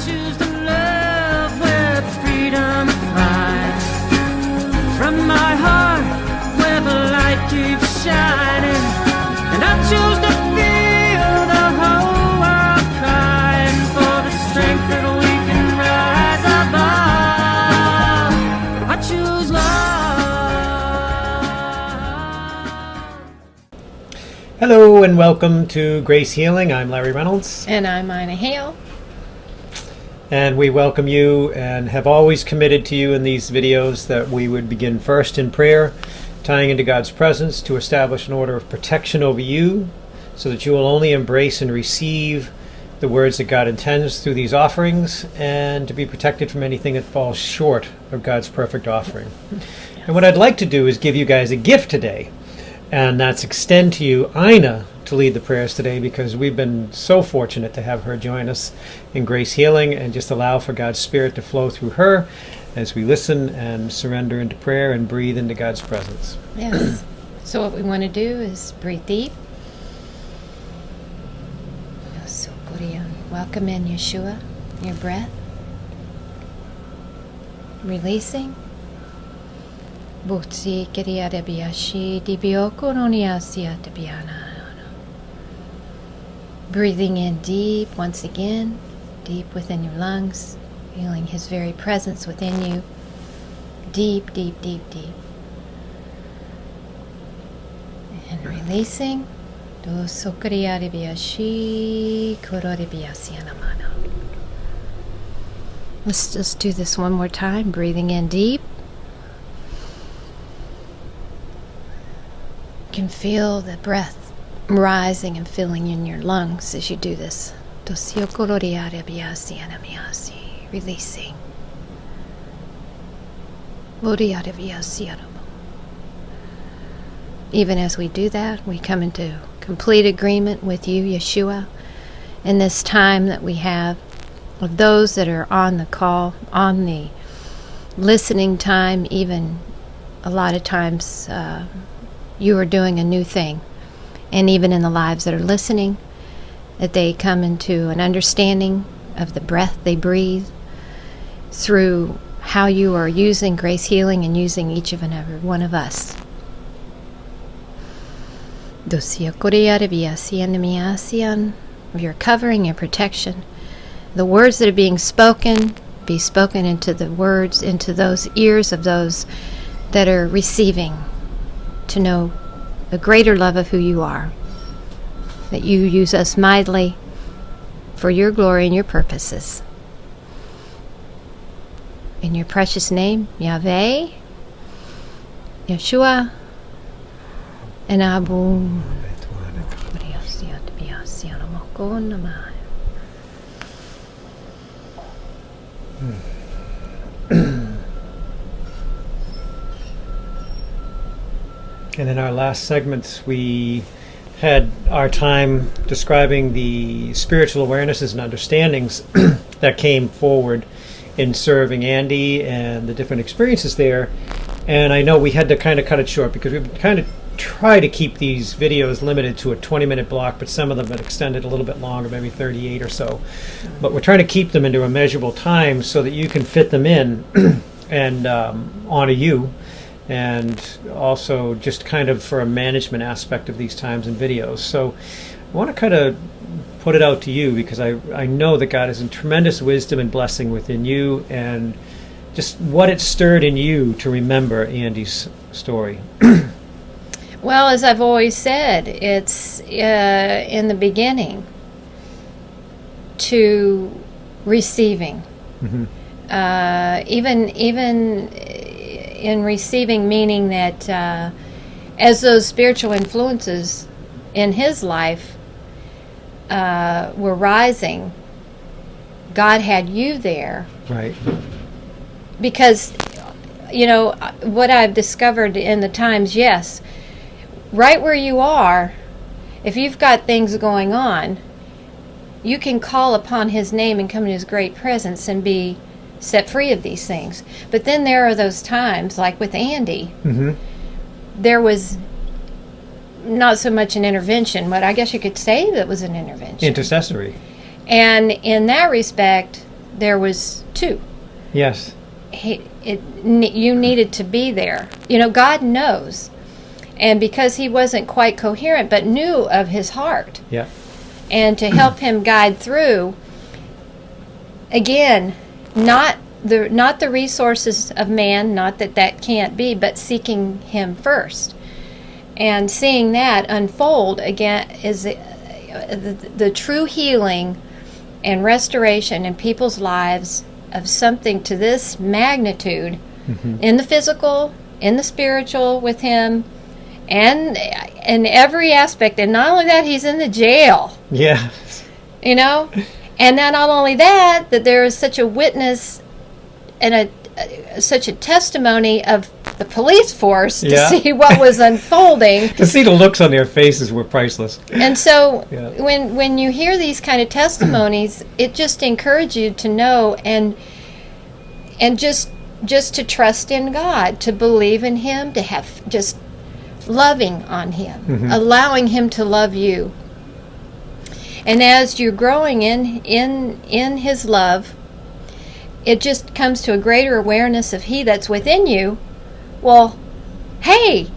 choose to love with freedom flies from my heart where the light keeps shining, and I choose to feel the whole world crying for the strength that we can rise above. I choose love. Hello and welcome to Grace Healing. I'm Larry Reynolds. And I'm Ina Hale. And we welcome you and have always committed to you in these videos that we would begin first in prayer, tying into God's presence to establish an order of protection over you so that you will only embrace and receive the words that God intends through these offerings and to be protected from anything that falls short of God's perfect offering. And what I'd like to do is give you guys a gift today, and that's extend to you Ina to lead the prayers today, because we've been so fortunate to have her join us in Grace Healing and just allow for God's Spirit to flow through her as we listen and surrender into prayer and breathe into God's presence. Yes. So what we want to do is breathe deep. Welcome in Yeshua, your breath. Releasing. Breathing in deep once again, deep within your lungs, feeling His very presence within you. Deep, deep, deep, deep. And releasing. Let's just do this one more time. Breathing in deep. You can feel the breath rising and filling in your lungs as you do this. Releasing. Even as we do that, we come into complete agreement with you, Yeshua, in this time that we have of those that are on the call, on the listening time. Even a lot of times you are doing a new thing. And even in the lives that are listening, that they come into an understanding of the breath they breathe through how you are using Grace Healing and using each and every one of us. Of your covering, your protection. The words that are being spoken, be spoken into the words, into those ears of those that are receiving, to know the greater love of who you are, that you use us mightily for your glory and your purposes. In your precious name, Yahweh, Yeshua, and Abu. And in our last segments, we had our time describing the spiritual awarenesses and understandings that came forward in serving Andy and the different experiences there. And I know we had to kind of cut it short because we kind of try to keep these videos limited to a 20-minute block, but some of them have extended a little bit longer, maybe 38 or so. But we're trying to keep them into a measurable time so that you can fit them in and honor you, and also just kind of for a management aspect of these times and videos. So I want to kind of put it out to you, because I know that God is in tremendous wisdom and blessing within you, and just what it stirred in you to remember Andy's story. Well, as I've always said, it's in the beginning to receiving. Mm-hmm. Even in receiving, meaning that as those spiritual influences in his life were rising, God had you there. Right. Because, you know, what I've discovered in the times, yes, right where you are, if you've got things going on, you can call upon His name and come in His great presence and be set free of these things. But then there are those times, like with Andy, mm-hmm. there was not so much an intervention, but I guess you could say that was an intervention. Intercessory. And in that respect, there was two. Yes. You needed to be there. God knows. And because he wasn't quite coherent, but knew of his heart. Yeah. And to help him guide through, again, not the resources of man, not that can't be, but seeking him first. And seeing that unfold again is the true healing and restoration in people's lives of something to this magnitude, in the physical, in the spiritual with him, and in every aspect. And not only that, he's in the jail. Yeah. And then not only that there is such a witness and such a testimony of the police force to see what was unfolding. To see the looks on their faces were priceless. And so when you hear these kind of testimonies, it just encourages you to know and just to trust in God, to believe in him, to have just loving on him, allowing him to love you. And as you're growing in his love, it just comes to a greater awareness of he that's within you. Well, hey,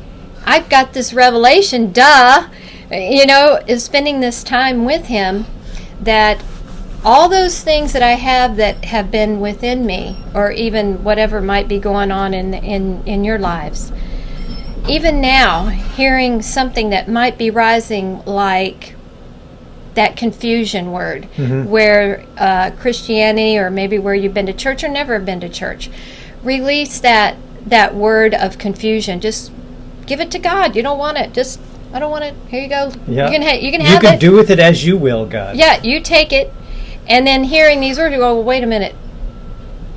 I've got this revelation, is spending this time with him, that all those things that I have that have been within me, or even whatever might be going on in your lives, even now, hearing something that might be rising, like that confusion word, where Christianity, or maybe where you've been to church or never been to church, release that word of confusion. Just give it to God. You don't want it. I don't want it. Here you go. Yeah. You can have it. You can do with it as you will, God. Yeah, you take it. And then hearing these words, you go, well, wait a minute.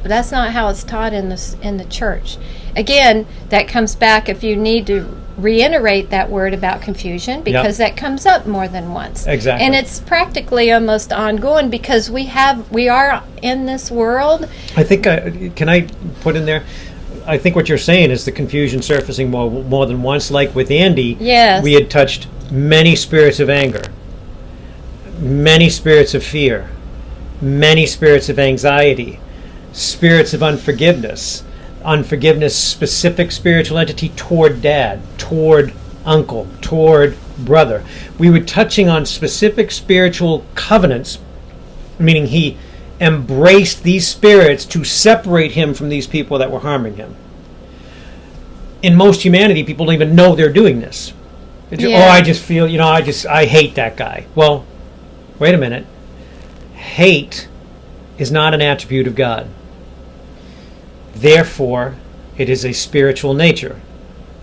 That's not how it's taught in the church. Again, that comes back if you need to reiterate that word about confusion, because that comes up more than once. Exactly. And it's practically almost ongoing, because we are in this world. I think, can I put in there? I think what you're saying is the confusion surfacing more than once. Like with Andy, yes, we had touched many spirits of anger, many spirits of fear, many spirits of anxiety, spirits of unforgiveness, specific spiritual entity toward dad, toward uncle, toward brother. We were touching on specific spiritual covenants, meaning he embraced these spirits to separate him from these people that were harming him. In most humanity, people don't even know they're doing this. I just feel, I hate that guy. Well, wait a minute. Hate is not an attribute of God. Therefore, it is a spiritual nature.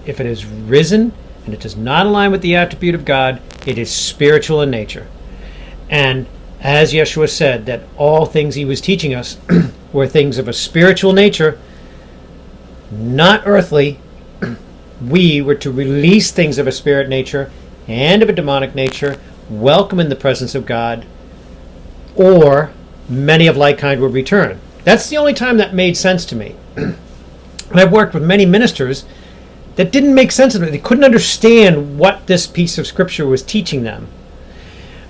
If it is risen and it does not align with the attribute of God, it is spiritual in nature. And as Yeshua said, that all things he was teaching us were things of a spiritual nature, not earthly. We were to release things of a spirit nature and of a demonic nature, welcome in the presence of God, or many of like kind would return. That's the only time that made sense to me. And I've worked with many ministers that didn't make sense to them. They couldn't understand what this piece of scripture was teaching them.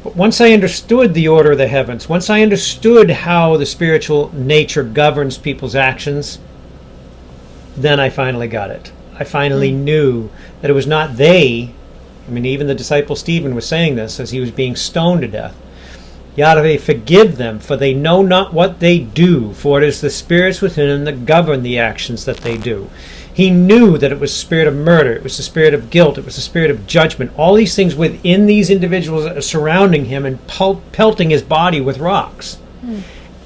But once I understood the order of the heavens, once I understood how the spiritual nature governs people's actions, then I finally got it. I finally knew that it was not they. I mean, even the disciple Stephen was saying this as he was being stoned to death. Yahweh, forgive them, for they know not what they do, for it is the spirits within them that govern the actions that they do. He knew that it was the spirit of murder, it was the spirit of guilt, it was the spirit of judgment, all these things within these individuals that are surrounding him and pelting his body with rocks.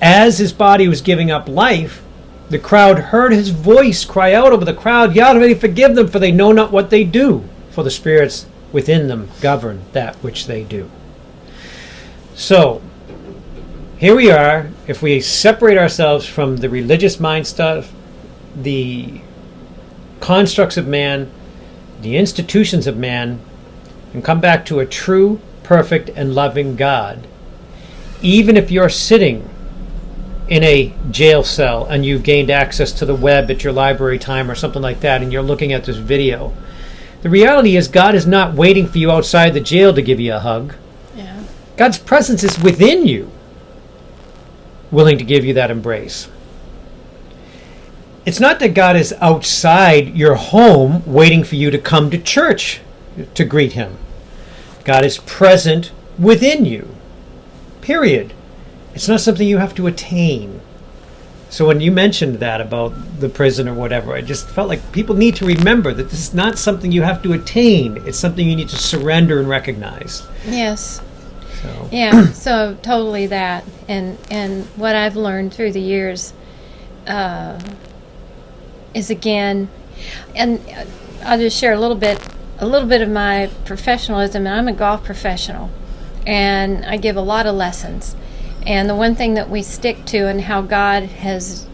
As his body was giving up life, the crowd heard his voice cry out over the crowd, Yahweh, forgive them, for they know not what they do, for the spirits within them govern that which they do. So, here we are. If we separate ourselves from the religious mind stuff, the constructs of man, the institutions of man, and come back to a true, perfect, and loving God, even if you're sitting in a jail cell and you've gained access to the web at your library time or something like that, and you're looking at this video, the reality is God is not waiting for you outside the jail to give you a hug. God's presence is within you. willing to give you that embrace. It's not that God is outside your home waiting for you to come to church to greet him. God is present within you. Period. It's not something you have to attain. So when you mentioned that about the prison or whatever, I just felt like people need to remember that this is not something you have to attain. It's something you need to surrender and recognize. Yes. So. Yeah, so totally that. And what I've learned through the years is, again, and I'll just share a little bit of my professionalism. I'm a golf professional, and I give a lot of lessons. And the one thing that we stick to, and how God has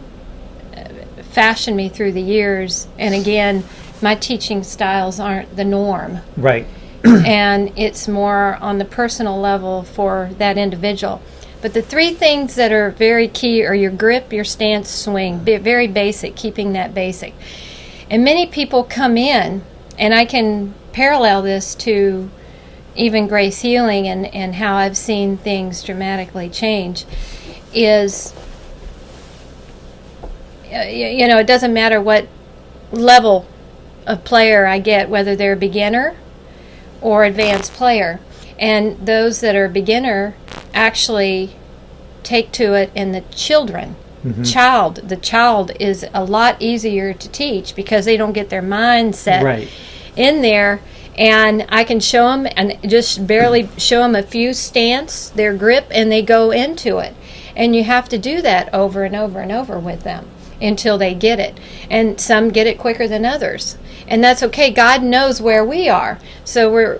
fashioned me through the years, and again, my teaching styles aren't the norm. Right. And it's more on the personal level for that individual. But the three things that are very key are your grip, your stance, swing. Very basic, keeping that basic. And many people come in, and I can parallel this to even Grace Healing and how I've seen things dramatically change, is, it doesn't matter what level of player I get, whether they're a beginner or advanced player. And those that are beginner actually take to it in the children. Mm-hmm. The child is a lot easier to teach because they don't get their mindset in there. And I can show them, and just barely show them a few stance, their grip, and they go into it. And you have to do that over and over and over with them until they get it. And some get it quicker than others. And that's okay. God knows where we are. So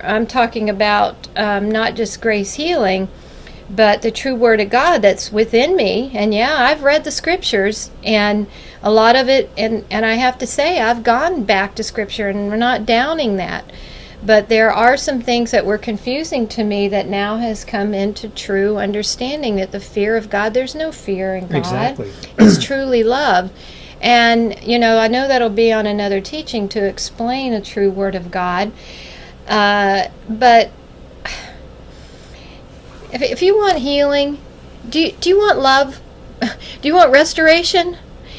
I'm talking about not just Grace Healing, but the true Word of God that's within me. And yeah, I've read the Scriptures, and a lot of it, and I have to say, I've gone back to Scripture, and we're not downing that. But there are some things that were confusing to me that now has come into true understanding, that the fear of God, there's no fear in God. Exactly. It's truly love. And, I know that'll be on another teaching to explain a true Word of God. But if you want healing, do you want love? Do you want restoration?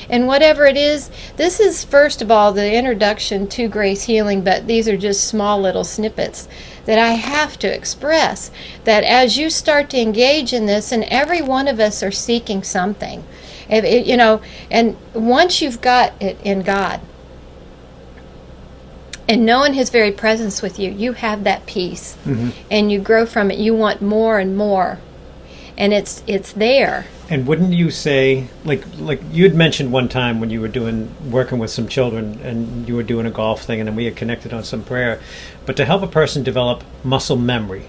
And whatever it is, this is, first of all, the introduction to Grace Healing, but these are just small little snippets that I have to express, that as you start to engage in this, and every one of us are seeking something, and once you've got it in God, and knowing His very presence with you, you have that peace, and you grow from it. You want more and more, and it's there. And wouldn't you say, like you had mentioned one time when you were working with some children, and you were doing a golf thing, and then we had connected on some prayer, but to help a person develop muscle memory,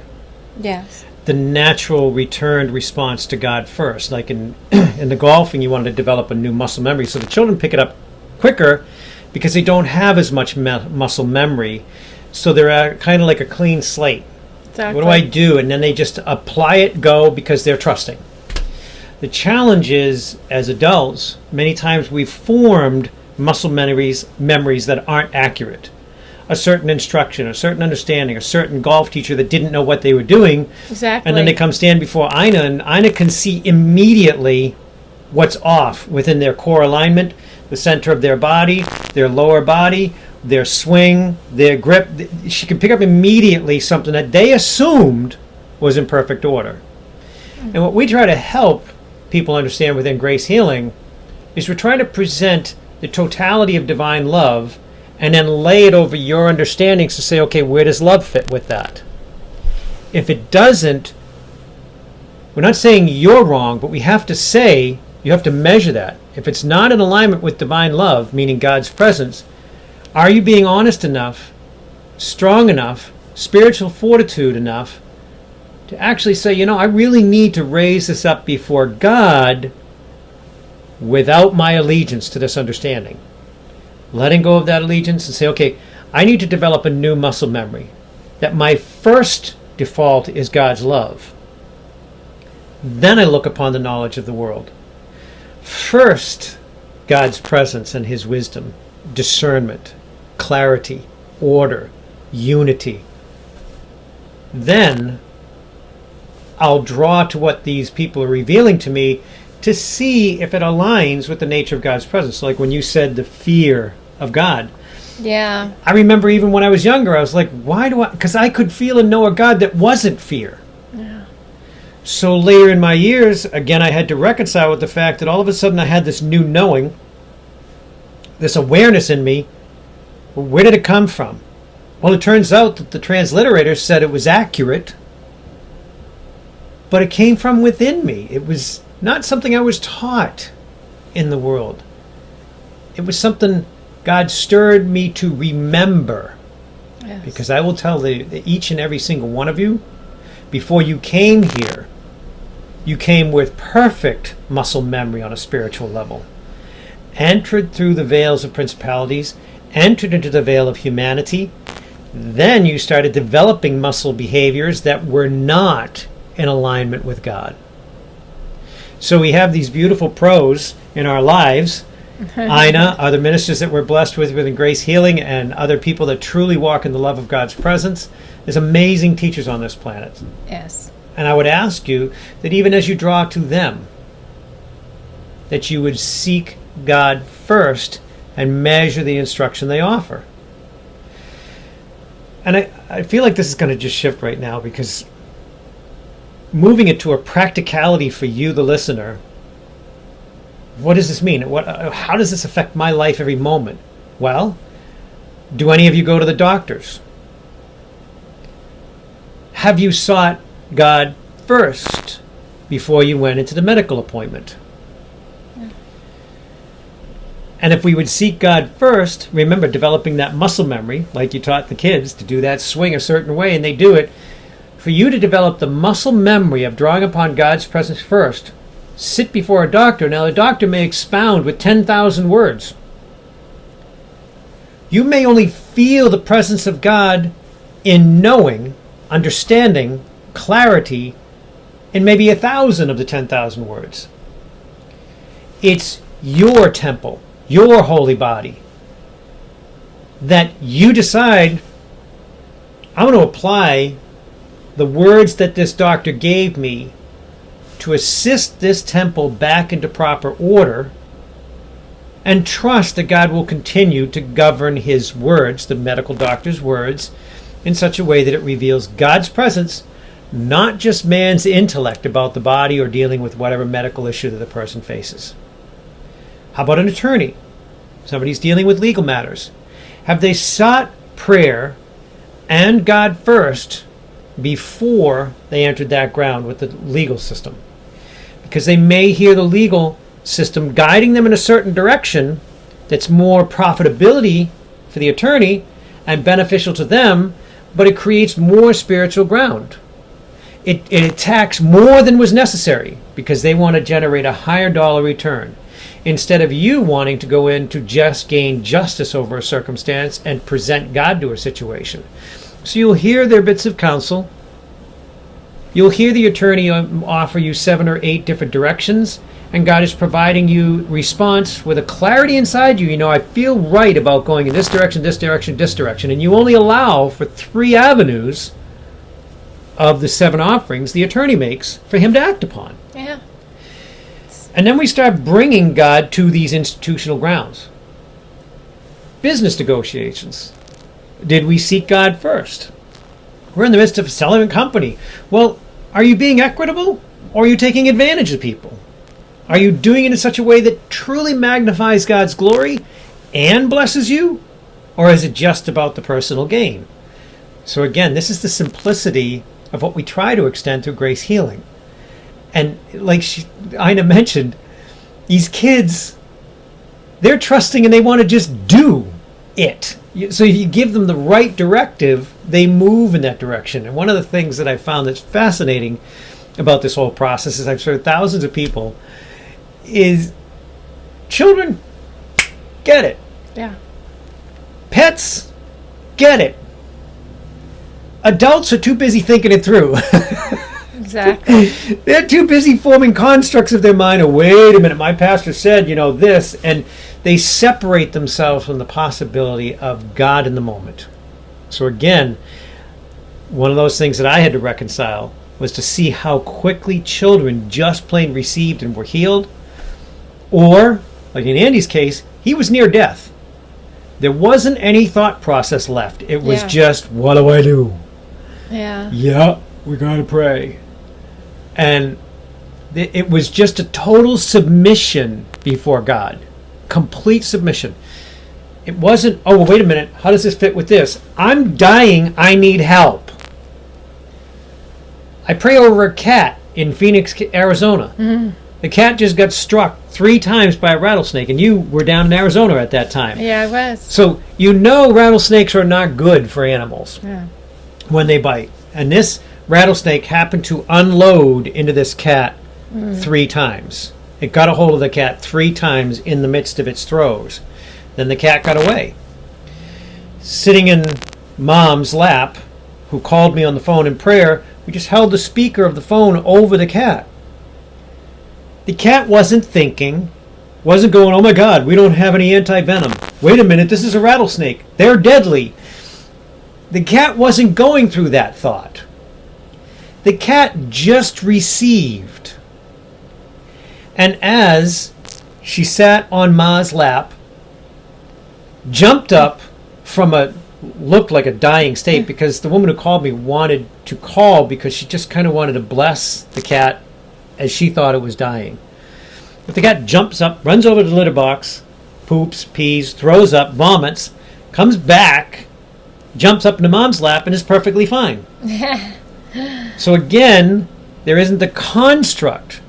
yes, the natural returned response to God first, like in the golfing, you wanted to develop a new muscle memory, so the children pick it up quicker because they don't have as much muscle memory, so they're kind of like a clean slate. Exactly. What do I do? And then they just apply it, go, because they're trusting. The challenge is, as adults, many times we've formed muscle memories that aren't accurate. A certain instruction, a certain understanding, a certain golf teacher that didn't know what they were doing. Exactly. And then they come stand before Ina, and Ina can see immediately what's off within their core alignment, the center of their body, their lower body, their swing, their grip. She can pick up immediately something that they assumed was in perfect order. And what we try to help people understand within Grace Healing is we're trying to present the totality of divine love and then lay it over your understandings to say, okay, where does love fit with that? If it doesn't, we're not saying you're wrong, but we have to say, you have to measure that. If it's not in alignment with divine love, meaning God's presence, are you being honest enough, strong enough, spiritual fortitude enough to actually say, I really need to raise this up before God without my allegiance to this understanding. Letting go of that allegiance and say, okay, I need to develop a new muscle memory. That my first default is God's love. Then I look upon the knowledge of the world. First, God's presence and His wisdom, discernment, clarity, order, unity. Then I'll draw to what these people are revealing to me to see if it aligns with the nature of God's presence. Like when you said the fear of God. Yeah. I remember even when I was younger, I was like, why do I? Because I could feel and know a God that wasn't fear. Yeah. So later in my years, again, I had to reconcile with the fact that all of a sudden I had this new knowing, this awareness in me. Well, where did it come from? Well, it turns out that the transliterator said it was accurate, but it came from within me. It was not something I was taught in the world. It was something God stirred me to remember. Yes. Because I will tell each and every single one of you, before you came here, you came with perfect muscle memory on a spiritual level. Entered through the veils of principalities, entered into the veil of humanity. Then you started developing muscle behaviors that were not in alignment with God. So we have these beautiful pros in our lives. Ina, other ministers that we're blessed with within Grace Healing, and other people that truly walk in the love of God's presence. There's amazing teachers on this planet. Yes. And I would ask you that even as you draw to them, that you would seek God first and measure the instruction they offer. And I feel like this is going to just shift right now, because moving it to a practicality for you, the listener, what does this mean? How does this affect my life every moment? Well, do any of you go to the doctors? Have you sought God first before you went into the medical appointment? And if we would seek God first, remember developing that muscle memory, like you taught the kids to do that swing a certain way, and they do it. For you to develop the muscle memory of drawing upon God's presence first, sit before a doctor. Now, the doctor may expound with 10,000 words. You may only feel the presence of God in knowing, understanding, clarity, in maybe 1,000 of the 10,000 words. It's your temple, your holy body, that you decide, I'm going to apply the words that this doctor gave me to assist this temple back into proper order, and trust that God will continue to govern his words, the medical doctor's words, in such a way that it reveals God's presence, not just man's intellect about the body or dealing with whatever medical issue that the person faces. How about an attorney? Somebody's dealing with legal matters. Have they sought prayer and God first before they entered that ground with the legal system? Because they may hear the legal system guiding them in a certain direction that's more profitability for the attorney and beneficial to them, but it creates more spiritual ground. It attacks more than was necessary because they want to generate a higher dollar return, instead of you wanting to go in to just gain justice over a circumstance and present God to a situation. So you'll hear their bits of counsel. You'll hear the attorney offer you 7 or 8 different directions, and God is providing you response with a clarity inside you. You know, I feel right about going in this direction, this direction, this direction. And you only allow for 3 avenues of the 7 offerings the attorney makes for him to act upon. Yeah. And then we start bringing God to these institutional grounds. Business negotiations. Did we seek God first? We're in the midst of selling a company. Well, are you being equitable, or are you taking advantage of people? Are you doing it in such a way that truly magnifies God's glory and blesses you? Or is it just about the personal gain? So again, this is the simplicity of what we try to extend through Grace Healing. And like Ina mentioned, these kids, they're trusting and they want to just do it. So if you give them the right directive, they move in that direction. And one of the things that I found that's fascinating about this whole process is I've served thousands of people, is children get it. Yeah. Pets get it. Adults are too busy thinking it through. Exactly. They're too busy forming constructs of their mind. Oh, wait a minute, my pastor said, this. And they separate themselves from the possibility of God in the moment. So again, one of those things that I had to reconcile was to see how quickly children just plain received and were healed. Or, like in Andy's case, he was near death. There wasn't any thought process left. It was just, what do I do? Yeah, we got to pray. And it was just a total submission before God. Complete submission. It wasn't, oh, well, wait a minute, how does this fit with this? I'm dying, I need help. I pray over a cat in Phoenix, Arizona. Mm-hmm. The cat just got struck 3 times by a rattlesnake, and you were down in Arizona at that time. Yeah, I was. So you know rattlesnakes are not good for animals when they bite. And this rattlesnake happened to unload into this cat 3 times. It got a hold of the cat 3 times in the midst of its throes. Then the cat got away. Sitting in Mom's lap, who called me on the phone in prayer, we just held the speaker of the phone over the cat. The cat wasn't thinking, wasn't going, oh my God, we don't have any anti-venom. Wait a minute, this is a rattlesnake. They're deadly. The cat wasn't going through that thought. The cat just received. And as she sat on Ma's lap, jumped up from a looked like a dying state, because the woman who called me wanted to call because she just kind of wanted to bless the cat as she thought it was dying. But the cat jumps up, runs over to the litter box, poops, pees, throws up, vomits, comes back, jumps up into Mom's lap, and is perfectly fine. So again, there isn't the construct,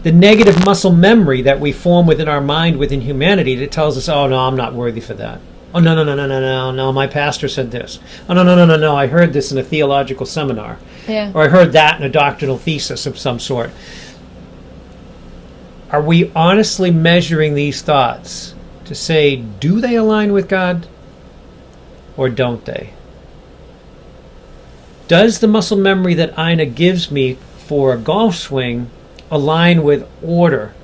the negative muscle memory that we form within our mind, within humanity, that tells us, oh no, I'm not worthy for that. Oh no, my pastor said this. Oh no, I heard this in a theological seminar. Yeah. Or I heard that in a doctrinal thesis of some sort. Are we honestly measuring these thoughts to say, do they align with God or don't they? Does the muscle memory that Ina gives me for a golf swing align with order,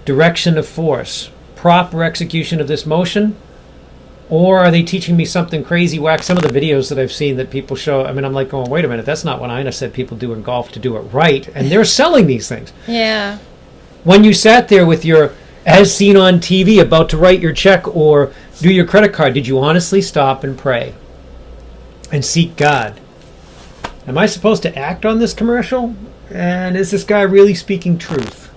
direction of force, proper execution of this motion? Or are they teaching me something crazy whack? Some of the videos that I've seen that people show, I mean, I'm like going, wait a minute, that's not what Ina said people do in golf to do it right. And they're selling these things. Yeah. When you sat there with your, as seen on TV, about to write your check or do your credit card, did you honestly stop and pray and seek God? Am I supposed to act on this commercial? And is this guy really speaking truth?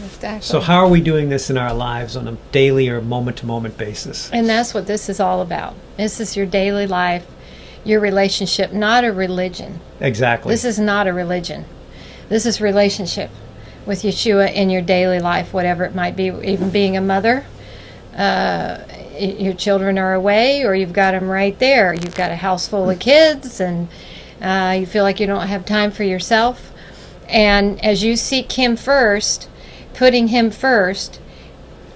Exactly. So how are we doing this in our lives on a daily or moment-to-moment basis? And that's what this is all about. This is your daily life, your relationship, not a religion. Exactly. This is not a religion. This is relationship with Yeshua in your daily life, whatever it might be, even being a mother. Your children are away, or you've got them right there. You've got a house full of kids, and you feel like you don't have time for yourself. And as you seek Him first, putting Him first,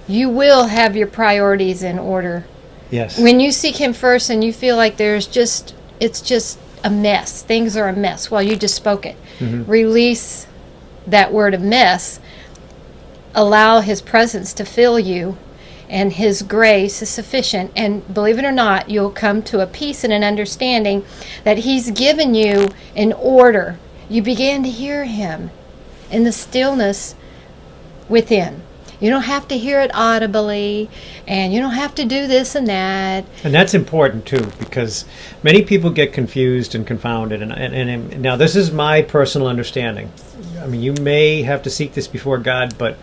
you will have your priorities in order. Yes. When you seek Him first and you feel like it's just a mess, things are a mess, well, you just spoke it. Mm-hmm. Release that word of mess. Allow His presence to fill you, and His grace is sufficient. And believe it or not, you'll come to a peace and an understanding that He's given you in order. You begin to hear Him in the stillness within. You don't have to hear it audibly, and you don't have to do this and that. And that's important too, because many people get confused and confounded. And now this is my personal understanding. I mean, you may have to seek this before God, but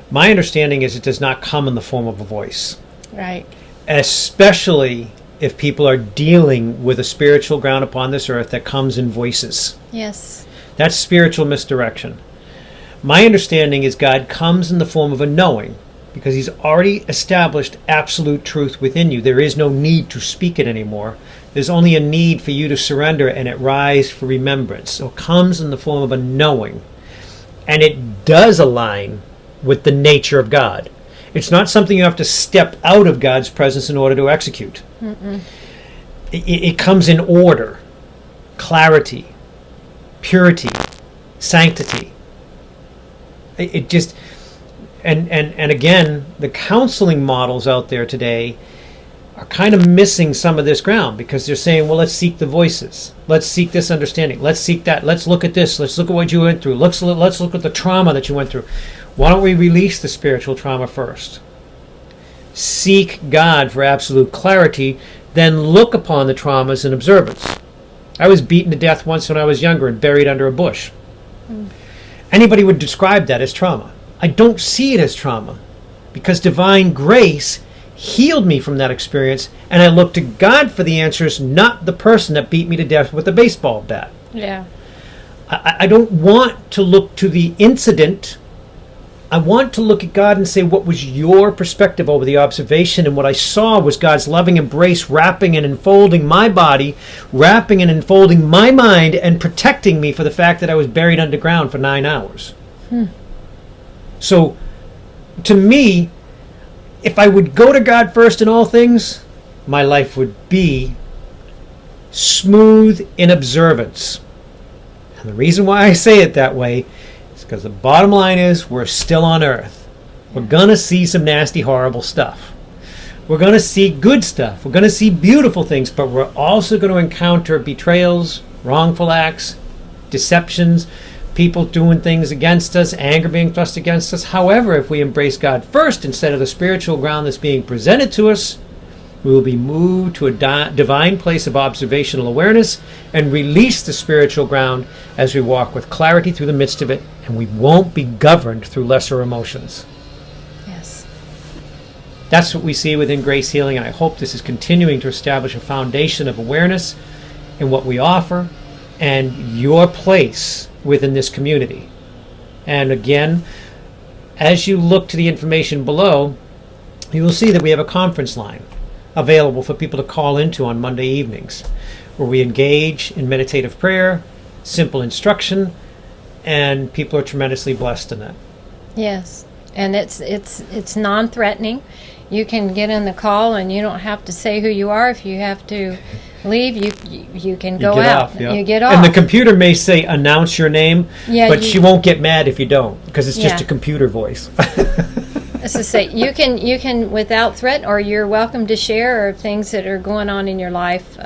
my understanding is it does not come in the form of a voice. Right. Especially if people are dealing with a spiritual ground upon this earth that comes in voices. Yes. That's spiritual misdirection. My understanding is God comes in the form of a knowing, because He's already established absolute truth within you. There is no need to speak it anymore. There's only a need for you to surrender and it rise for remembrance. So it comes in the form of a knowing. And it does align with the nature of God. It's not something you have to step out of God's presence in order to execute. It comes in order, clarity, purity, sanctity. It just, and again, the counseling models out there today are kind of missing some of this ground, because they're saying, well, let's seek the voices. Let's seek this understanding. Let's seek that. Let's look at this. Let's look at what you went through. Let's look at the trauma that you went through. Why don't we release the spiritual trauma first? Seek God for absolute clarity, then look upon the traumas in observance. I was beaten to death once when I was younger and buried under a bush. Anybody would describe that as trauma. I don't see it as trauma, because divine grace healed me from that experience, and I look to God for the answers, not the person that beat me to death with a baseball bat. Yeah. I don't want to look to the incident. I want to look at God and say, what was your perspective over the observation? And what I saw was God's loving embrace wrapping and enfolding my body, wrapping and enfolding my mind, and protecting me for the fact that I was buried underground for 9 hours. So, to me, if I would go to God first in all things, my life would be smooth in observance. And the reason why I say it that way is because the bottom line is we're still on earth. We're going to see some nasty, horrible stuff. We're going to see good stuff. We're going to see beautiful things, but we're also going to encounter betrayals, wrongful acts, deceptions, people doing things against us, anger being thrust against us. However, if we embrace God first instead of the spiritual ground that's being presented to us, we will be moved to a divine place of observational awareness and release the spiritual ground as we walk with clarity through the midst of it, and we won't be governed through lesser emotions. Yes. That's what we see within Grace Healing, and I hope this is continuing to establish a foundation of awareness in what we offer and your place within this community. And again, as you look to the information below, you will see that we have a conference line available for people to call into on Monday evenings, where we engage in meditative prayer, simple instruction, and people are tremendously blessed in that. Yes, and it's non-threatening. You can get in the call, and you don't have to say who you are. If you have to leave, you can go out. You get off. And the computer may say, announce your name, but she won't get mad if you don't, because it's just a computer voice. As I say, you can without threat, or you're welcome to share, or things that are going on in your life.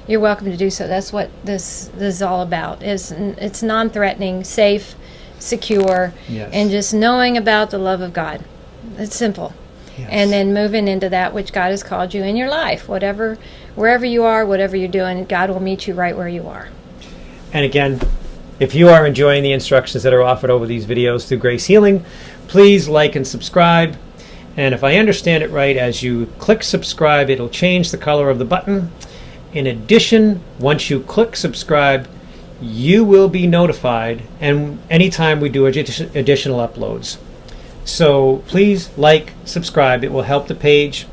You're welcome to do so. That's what this is all about. It's non-threatening, safe, secure, and just knowing about the love of God. It's simple. Yes. And then moving into that which God has called you in your life. Wherever you are, whatever you're doing, God will meet you right where you are. And again, if you are enjoying the instructions that are offered over these videos through Grace Healing, please like and subscribe. And if I understand it right, as you click subscribe, it'll change the color of the button. In addition, once you click subscribe, you will be notified and anytime we do additional uploads. So please like, subscribe. It will help the page,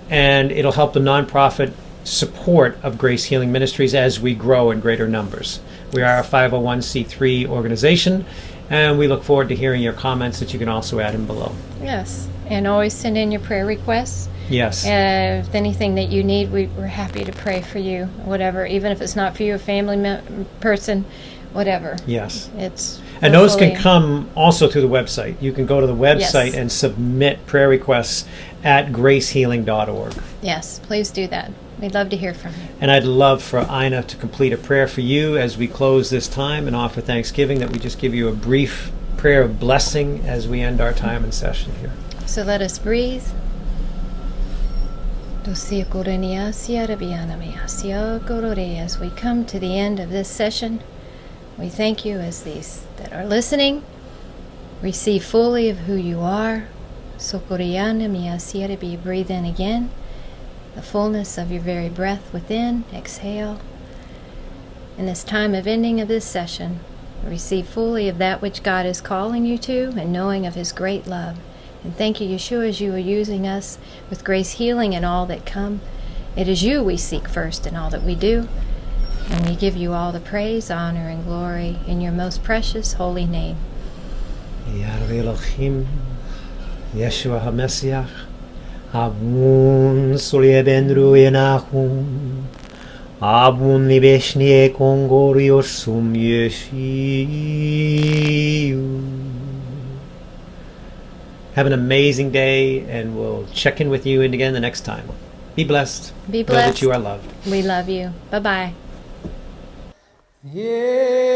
and it'll help the nonprofit support of Grace Healing Ministries as we grow in greater numbers. We are a 501c3 organization, and we look forward to hearing your comments that you can also add in below. Yes, and always send in your prayer requests. Yes. If anything that you need, we're happy to pray for you, whatever, even if it's not for you, a family person, whatever. Yes. It's and those can come also through the website. You can go to the website and submit prayer requests at gracehealing.org. Yes, please do that. We'd love to hear from you. And I'd love for Ina to complete a prayer for you as we close this time and offer thanksgiving, that we just give you a brief prayer of blessing as we end our time and session here. So let us breathe. As we come to the end of this session, we thank you as these that are listening receive fully of who you are. Breathe in again, the fullness of your very breath within. Exhale. In this time of ending of this session, receive fully of that which God is calling you to, and knowing of His great love. And thank you, Yeshua, as you are using us with Grace Healing and all that come. It is you we seek first in all that we do. And we give you all the praise, honor, and glory in your most precious holy name. Yahweh Elohim, Yeshua HaMessiach, Abun Suliebendru Yenachum, Abun Libeshnie Kongoriosum Yeshiu. Have an amazing day, and we'll check in with you again the next time. Be blessed. Be Know that blessed. you are loved. We love you. Bye-bye. Yeah.